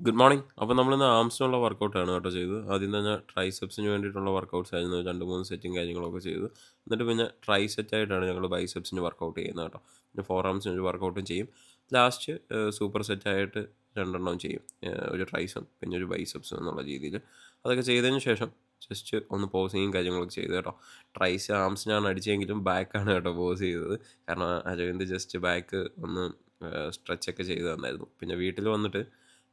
Good morning. അപ്പോൾ നമ്മളിന്ന് ആംസിനുള്ള വർക്കൗട്ടാണ് കേട്ടോ ചെയ്തത്. ആദ്യം തന്നെ ട്രൈസെപ്സിന് വേണ്ടിയിട്ടുള്ള വർക്കൗട്ട്സ് ആയിരുന്നു. 2, 3 സെറ്റും കാര്യങ്ങളൊക്കെ ചെയ്തു. എന്നിട്ട് പിന്നെ ട്രൈ സെറ്റായിട്ടാണ് ഞങ്ങൾ ബൈസെപ്സിന് വർക്കൗട്ട് ചെയ്യുന്നത് കേട്ടോ. പിന്നെ ഫോർ ആംസിന് ഒരു വർക്കൗട്ടും ചെയ്യും. ലാസ്റ്റ് സൂപ്പർ സെറ്റായിട്ട് 2 എണ്ണവും ചെയ്യും. ഒരു ട്രൈസും പിന്നെ ഒരു ബൈസെപ്സും എന്നുള്ള രീതിയിൽ. അതൊക്കെ ചെയ്തതിന് ശേഷം ജസ്റ്റ് ഒന്ന് പോസിങ്ങും കാര്യങ്ങളൊക്കെ ചെയ്തു കേട്ടോ. ട്രൈസ് ആംസിനാണ് അടിച്ചെങ്കിലും ബാക്കാണ് കേട്ടോ പോസ് ചെയ്തത്. കാരണം അരവിന്ദ് ജസ്റ്റ് ബാക്ക് ഒന്ന് സ്ട്രെച്ചൊക്കെ ചെയ്ത് തന്നായിരുന്നു. പിന്നെ വീട്ടിൽ വന്നിട്ട്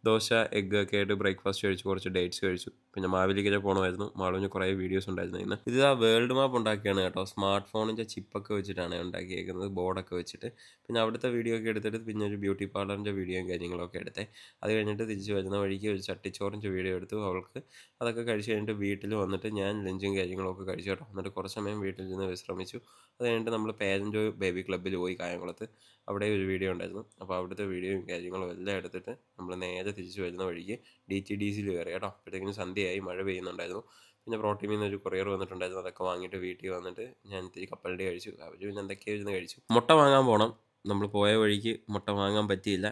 ദോശ, എഗ്ഗ് ഒക്കെ ആയിട്ട് ബ്രേക്ക്ഫാസ്റ്റ് കഴിച്ചു. കുറച്ച് ഡേറ്റ്സ് കഴിച്ചു. പിന്നെ മാവേലിക്കര പോകണമായിരുന്നു. മാളുവിന് കുറേ വീഡിയോസ് ഉണ്ടായിരുന്നു ഇന്ന്. ഇത് ആ വേൾഡ് മാപ്പ് ഉണ്ടാക്കിയാണ് കേട്ടോ. സ്മാർട്ട് ഫോണിൻ്റെ ചിപ്പൊക്കെ വെച്ചിട്ടാണ് ഉണ്ടാക്കിയേക്കുന്നത്, ബോർഡൊക്കെ വെച്ചിട്ട്. പിന്നെ അവിടുത്തെ വീഡിയോ ഒക്കെ എടുത്തിട്ട് പിന്നെ ഒരു ബ്യൂട്ടി പാർലറിൻ്റെ വീഡിയോയും കാര്യങ്ങളൊക്കെ എടുത്തേ. അത് കഴിഞ്ഞിട്ട് തിരിച്ച് വരുന്ന വഴിക്ക് ഒരു ചട്ടിച്ചോറിൻ്റെ വീഡിയോ എടുത്തു അവൾക്ക്. അതൊക്കെ കഴിച്ച് കഴിഞ്ഞിട്ട് വീട്ടിൽ വന്നിട്ട് ഞാൻ ലഞ്ചും കാര്യങ്ങളൊക്കെ കഴിച്ചു കേട്ടോ. എന്നിട്ട് കുറച്ച് സമയം വീട്ടിൽ നിന്ന് വിശ്രമിച്ചു. അത് കഴിഞ്ഞിട്ട് നമ്മൾ പേരൻറ്റ് ബേബി ക്ലബ്ബിൽ പോയി കായംകുളത്ത്. അവിടെ ഒരു വീഡിയോ ഉണ്ടായിരുന്നു. അപ്പോൾ അവിടുത്തെ വീഡിയോയും കാര്യങ്ങളും എല്ലാം എടുത്തിട്ട് നമ്മൾ നേരെ തിരിച്ച് വരുന്ന വഴിക്ക് DTDCയിൽ കയറി കേട്ടോ. അപ്പോഴത്തേക്കും സന്ധ്യയായി, മഴ പെയ്യുന്നുണ്ടായിരുന്നു. പിന്നെ പ്രോട്ടീമിൽ നിന്ന് ഒരു കൊറിയർ വന്നിട്ടുണ്ടായിരുന്നു. അതൊക്കെ വാങ്ങിയിട്ട് വീട്ടിൽ വന്നിട്ട് ഞാൻ ഇത്തിരി കപ്പലണ്ടി കഴിച്ചു. അവർ പിന്നെ എന്തൊക്കെയോ ഇരുന്ന് കഴിച്ചു. മുട്ട വാങ്ങാൻ പോകണം. നമ്മൾ പോയ വഴിക്ക് മുട്ട വാങ്ങാൻ പറ്റിയില്ല.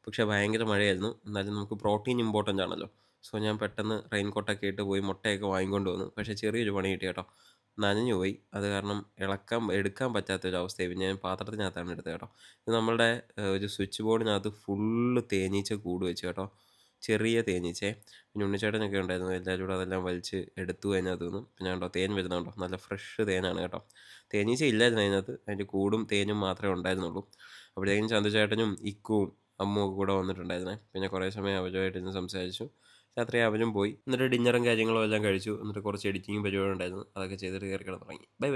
പക്ഷേ ഭയങ്കര മഴയായിരുന്നു. എന്നാലും നമുക്ക് പ്രോട്ടീൻ ഇമ്പോർട്ടൻ്റ് ആണല്ലോ. സോ ഞാൻ പെട്ടെന്ന് റെയിൻകോട്ടൊക്കെ ഇട്ട് പോയി മുട്ടയൊക്കെ വാങ്ങിക്കൊണ്ട് വന്നു. പക്ഷേ ചെറിയൊരു പണി കിട്ടി കേട്ടോ. നനഞ്ഞു പോയി. അത് കാരണം എടുക്കാൻ പറ്റാത്തൊരവസ്ഥയായി. പിന്നെ ഞാൻ പാത്രത്തിനകത്താണ് എടുത്തത് കേട്ടോ. ഇത് നമ്മളുടെ ഒരു സ്വിച്ച് ബോർഡിനകത്ത് ഫുള്ള് തേനീച്ച കൂട് വെച്ച് കേട്ടോ. ചെറിയ തേനീച്ചയെ. പിന്നെ ഉണ്ണിച്ചേട്ടനൊക്കെ ഉണ്ടായിരുന്നു. എല്ലാവരും കൂടെ അതെല്ലാം വലിച്ച് എടുത്തു അതിനകത്ത് നിന്നും. പിന്നെ കണ്ടോ തേൻ വരുന്നുണ്ടോ, നല്ല ഫ്രഷ് തേനാണ് കേട്ടോ. തേനീച്ച ഇല്ലായിരുന്നു അതിനകത്ത്, അതിൻ്റെ കൂടും തേനും മാത്രമേ ഉണ്ടായിരുന്നുള്ളൂ. അപ്പോഴത്തേക്കും ചന്തുചേട്ടനും ഇക്കുവും അമ്മുവും ഒക്കെ കൂടെ വന്നിട്ടുണ്ടായിരുന്നേ. പിന്നെ കുറേ സമയം അവരുമായിട്ട് ഇരുന്ന് സംസാരിച്ചു. രാത്രി അവനും പോയി. എന്നിട്ട് ഡിന്നറും കാര്യങ്ങളും എല്ലാം കഴിച്ചു. എന്നിട്ട് കുറച്ച് എഡിറ്റിങ്ങും പരിപാടി ഉണ്ടായിരുന്നു. അതൊക്കെ ചെയ്തിട്ട് കയറി കിടന്നുറങ്ങി. Bye bye.